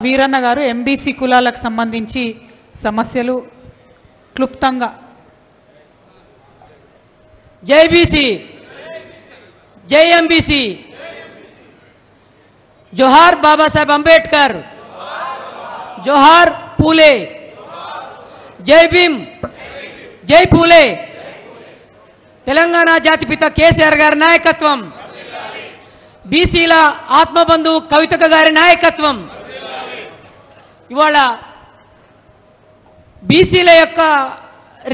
వీరన్న గారు ఎంబీసీ కులాలకు సంబంధించి సమస్యలు క్లుప్తంగా. జై బీసీ, జై ఎంబీసీ, జోహార్ బాబాసాహెబ్ అంబేద్కర్, జోహార్ పూలే, జై భీమ్, జై పూలే. తెలంగాణ జాతిపిత కేసీఆర్ గారి నాయకత్వం, బీసీల ఆత్మబంధు కవితక్క గారి నాయకత్వం. ఇవాళ బీసీల యొక్క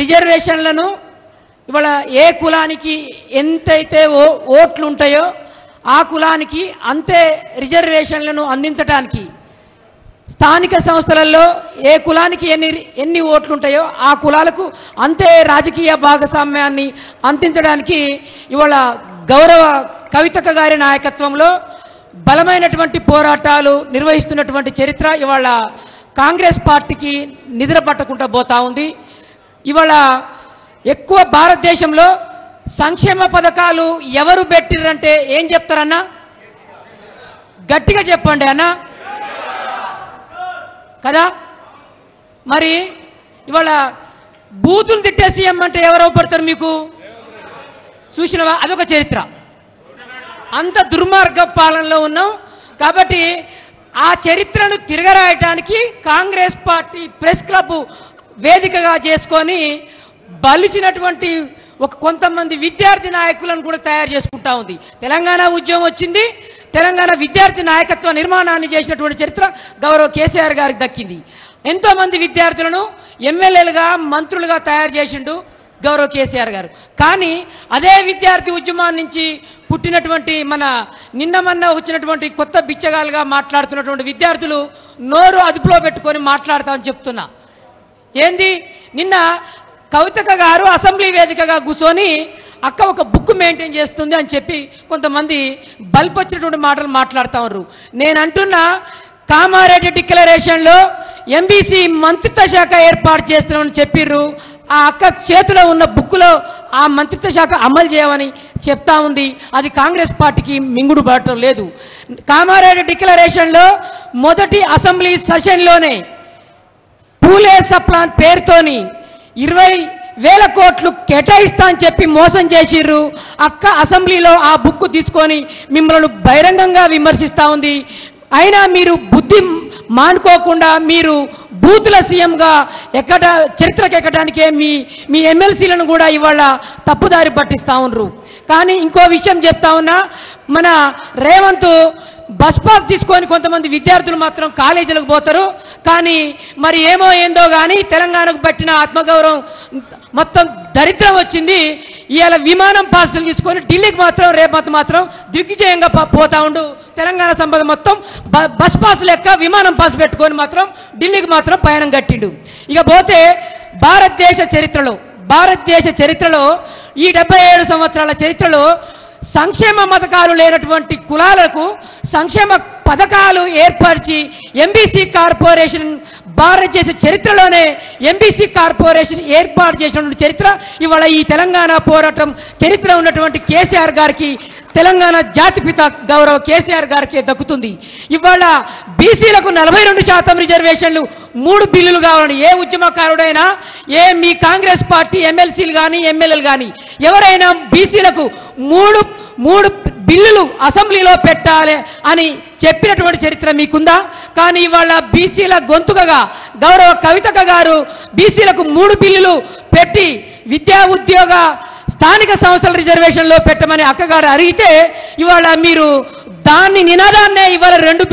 రిజర్వేషన్లను ఇవాళ ఏ కులానికి ఎంతైతే ఓట్లు ఉంటాయో ఆ కులానికి అంతే రిజర్వేషన్లను అందించడానికి స్థానిక సంస్థలలో ఏ కులానికి ఎన్ని ఓట్లు ఉంటాయో ఆ కులాలకు అంతే రాజకీయ భాగస్వామ్యాన్ని అందించడానికి ఇవాళ గౌరవ కవితక్క గారి నాయకత్వంలో బలమైనటువంటి పోరాటాలు నిర్వహిస్తున్నటువంటి చరిత్ర ఇవాళ కాంగ్రెస్ పార్టీకి నిద్ర పట్టకుండా పోతా ఉంది. ఇవాళ ఎక్కువ భారతదేశంలో సంక్షేమ పథకాలు ఎవరు పెట్టిరంటే ఏం చెప్తారన్నా? గట్టిగా చెప్పండి అన్న కదా. మరి ఇవాళ బూతులు తిట్టే సీఎం అంటే ఎవరు పడతారు మీకు? చూసినవా? అదొక చరిత్ర. అంత దుర్మార్గ పాలనలో ఉన్నాం. కాబట్టి ఆ చరిత్రను తిరగరాయటానికి కాంగ్రెస్ పార్టీ ప్రెస్ క్లబ్ వేదికగా చేసుకొని బలిసినటువంటి కొంతమంది విద్యార్థి నాయకులను కూడా తయారు చేసుకుంటా ఉంది. తెలంగాణ ఉద్యమం వచ్చింది, తెలంగాణ విద్యార్థి నాయకత్వ నిర్మాణాన్ని చేసినటువంటి చరిత్ర గౌరవ కేసీఆర్ గారికి దక్కింది. ఎంతోమంది విద్యార్థులను ఎమ్మెల్యేలుగా మంత్రులుగా తయారు చేసిండు గౌరవ కేసీఆర్ గారు. కానీ అదే విద్యార్థి ఉద్యమం నుంచి పుట్టినటువంటి నిన్న వచ్చినటువంటి కొత్త బిచ్చగాలుగా మాట్లాడుతున్నటువంటి విద్యార్థులు నోరు అదుపులో పెట్టుకొని మాట్లాడతామని చెప్తున్నా. ఏంది? నిన్న కవితక్క గారు అసెంబ్లీ వేదికగా కూర్చొని అక్క ఒక బుక్ మెయింటైన్ చేస్తుంది అని చెప్పి కొంతమంది బల్పొచ్చినటువంటి మాటలు మాట్లాడుతూ ఉన్నారు. నేను అంటున్నా, కామారెడ్డి డిక్లరేషన్లో ఎంబీసీ మంత్రిత్వ శాఖ ఏర్పాటు చేస్తున్నామని చెప్పిర్రు. ఆ అక్క చేతిలో ఉన్న బుక్లో ఆ మంత్రిత్వ శాఖ అమలు చేయమని చెప్తా ఉంది. అది కాంగ్రెస్ పార్టీకి మింగుడు పడటం లేదు. కామారెడ్డి డిక్లరేషన్లో మొదటి అసెంబ్లీ సెషన్లోనే పూలే సప్లాన్ పేరుతోని 20,000 కోట్లు కేటాయిస్తా అని చెప్పి మోసం చేసిర్రు. అక్క అసెంబ్లీలో ఆ బుక్ తీసుకొని మిమ్మల్ని బహిరంగంగా విమర్శిస్తూ ఉంది. అయినా మీరు బుద్ధి మానుకోకుండా మీరు బూతుల సీఎంగా చరిత్రకు ఎక్కడానికే మీ ఎమ్మెల్సీలను కూడా ఇవాళ తప్పుదారి పట్టిస్తూ ఉన్నారు. కానీ ఇంకో విషయం చెప్తా ఉన్నా, మన రేవంత్ బస్ పాస్ తీసుకొని కొంతమంది విద్యార్థులు మాత్రం కాలేజీలకు పోతారు. కానీ మరి ఏందో కానీ తెలంగాణకు పట్టిన ఆత్మగౌరవం మొత్తం దరిద్రం వచ్చింది. ఇవాళ విమానం పాసులు తీసుకొని ఢిల్లీకి రేపు మాత్రం దిగ్విజయంగా పోతా ఉండు. తెలంగాణ సంపద మొత్తం బస్ పాస్ లెక్క విమానం పాస్ పెట్టుకొని మాత్రం ఢిల్లీకి మాత్రం పయనం కట్టిండు. ఇక పోతే భారతదేశ చరిత్రలో ఈ 77 సంవత్సరాల చరిత్రలో సంక్షేమ పథకాలు లేనటువంటి కులాలకు సంక్షేమ పథకాలు ఏర్పరిచి ఎంబీసీ కార్పొరేషన్ భారతదేశ చరిత్రలోనే ఎంబీసీ కార్పొరేషన్ ఏర్పాటు చేసినటువంటి చరిత్ర ఇవాళ ఈ తెలంగాణ పోరాటం చరిత్ర ఉన్నటువంటి కేసీఆర్ గారికి, తెలంగాణ జాతిపిత గౌరవ కేసీఆర్ గారికి దక్కుతుంది. ఇవాళ బీసీలకు 42% రిజర్వేషన్లు 3 బిల్లులు కావాలని ఏ ఉద్యమకారుడైనా, మీ కాంగ్రెస్ పార్టీ ఎమ్మెల్సీలు కానీ ఎమ్మెల్యేలు కానీ ఎవరైనా బీసీలకు మూడు బిల్లులు అసెంబ్లీలో పెట్టాలి అని చెప్పినటువంటి చరిత్ర మీకుందా? కానీ ఇవాళ బీసీల గొంతుకగా గౌరవ కవితక్క గారు బీసీలకు 3 బిల్లులు పెట్టి విద్యా ఉద్యోగ స్థానిక సంస్థల రిజర్వేషన్లో పెట్టమని అక్కగారు అడిగితే ఇవాళ మీరు దాన్ని నినాదాన్నే ఇవాళ 3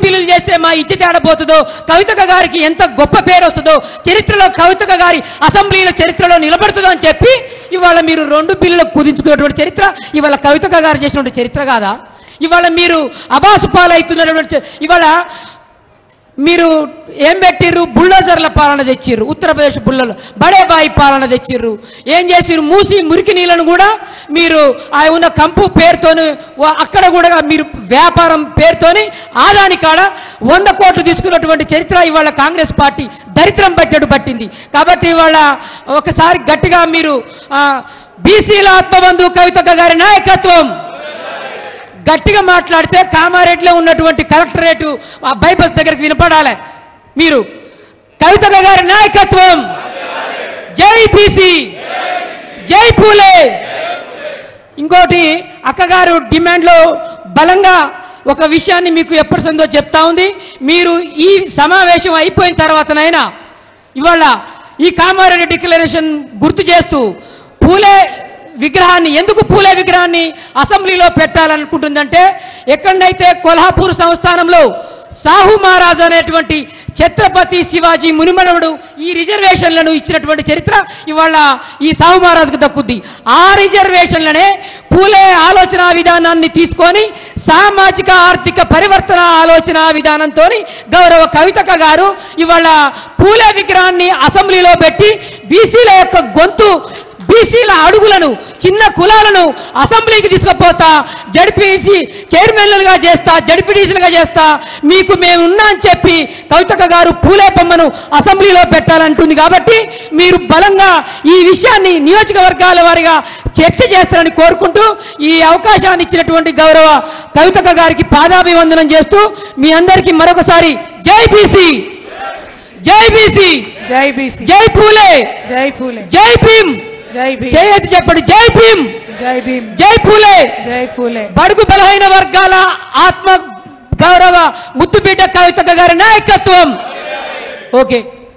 బిల్లులు చేస్తే మా ఇజ్జత ఆడబోతుందో, కవితక్క గారికి ఎంత గొప్ప పేరు వస్తుందో, చరిత్రలో కవితక్క గారి అసెంబ్లీల చరిత్రలో నిలబడుతుందో అని చెప్పి ఇవాళ మీరు 2 బిల్లులకు కుదించుకున్నటువంటి చరిత్ర ఇవాళ కవితక్క గారు చేసినటువంటి చరిత్ర కాదా? ఇవాళ మీరు అబాసు పాలవుతున్నటువంటి ఇవాళ మీరు ఏం పెట్టిర్రు? బుల్డోజర్ల పాలన తెచ్చిర్రు. ఉత్తరప్రదేశ్ బడేబాయి పాలన తెచ్చిర్రు. ఏం చేసిర్రు? మూసి మురికి నీళ్ళను కూడా మీరు ఆ ఉన్న కంపు పేరుతోని అక్కడ కూడా మీరు వ్యాపారం పేరుతోని ఆదాని కాడ 100 కోట్లు తీసుకున్నటువంటి చరిత్ర ఇవాళ కాంగ్రెస్ పార్టీ దరిద్రం పట్టింది. కాబట్టి ఇవాళ ఒకసారి గట్టిగా మీరు బీసీల ఆత్మబంధు కవితక్క గారి నాయకత్వం, గట్టిగా మాట్లాడితే కామారెడ్డిలో ఉన్నటువంటి కలెక్టరేటు ఆ బైపాస్ దగ్గరికి వినపడాలి. మీరు కవిత గారి నాయకత్వం, జై బీసీ, జై పూలే. ఇంకోటి అక్కగారు డిమాండ్లో బలంగా ఒక విషయాన్ని మీకు ఎప్పటి సందో చెప్తా ఉంది. మీరు ఈ సమావేశం అయిపోయిన తర్వాతనైనా ఇవాళ ఈ కామారెడ్డి డిక్లరేషన్ గుర్తు చేస్తూ పూలే విగ్రహాన్ని, ఎందుకు పూలే విగ్రహాన్ని అసెంబ్లీలో పెట్టాలనుకుంటుందంటే, ఎక్కడైతే కొల్హాపూర్ సంస్థానంలో సాహు మహారాజ్ అనేటువంటి ఛత్రపతి శివాజీ మునిమనవుడు ఈ రిజర్వేషన్లను ఇచ్చినటువంటి చరిత్ర ఇవాళ ఈ సాహు మహారాజుకు దక్కుద్ది. ఆ రిజర్వేషన్లనే పూలే ఆలోచన విధానాన్ని తీసుకొని సామాజిక ఆర్థిక పరివర్తన ఆలోచన విధానంతో గౌరవ కవితక్క గారు ఇవాళ పూలే విగ్రహాన్ని అసెంబ్లీలో పెట్టి బీసీల యొక్క గొంతు, బీసీల అడుగులను, చిన్న కులాలను అసెంబ్లీకి తీసుకుపోతా, జడ్పీసీ చైర్మన్లుగా చేస్తా, జడ్పీటీసీలుగా చేస్తా, మీకు మేము ఉన్నా అని చెప్పి కవితక్క గారు పూలే బొమ్మను అసెంబ్లీలో పెట్టాలంటుంది. కాబట్టి మీరు బలంగా ఈ విషయాన్ని నియోజకవర్గాల వారిగా చర్చ చేస్తారని కోరుకుంటూ ఈ అవకాశాన్ని ఇచ్చినటువంటి గౌరవ కవితక్క గారికి పాదాభివందనం చేస్తూ మీ అందరికీ మరొకసారి జై బీసీ, జై బీసీ, జై బీసీ, జై పూలే, జై పూలే, జై భీమ్, జై భీమ్, చేయతి చెప్పండి, జై భీమ్, జై భీమ్, జై పూలే. జై పూలే. బడుగు బలహీన వర్గాల ఆత్మ గౌరవ ముద్దుబిడ్డ కవితక్క గారి నాయకత్వం. ఓకే.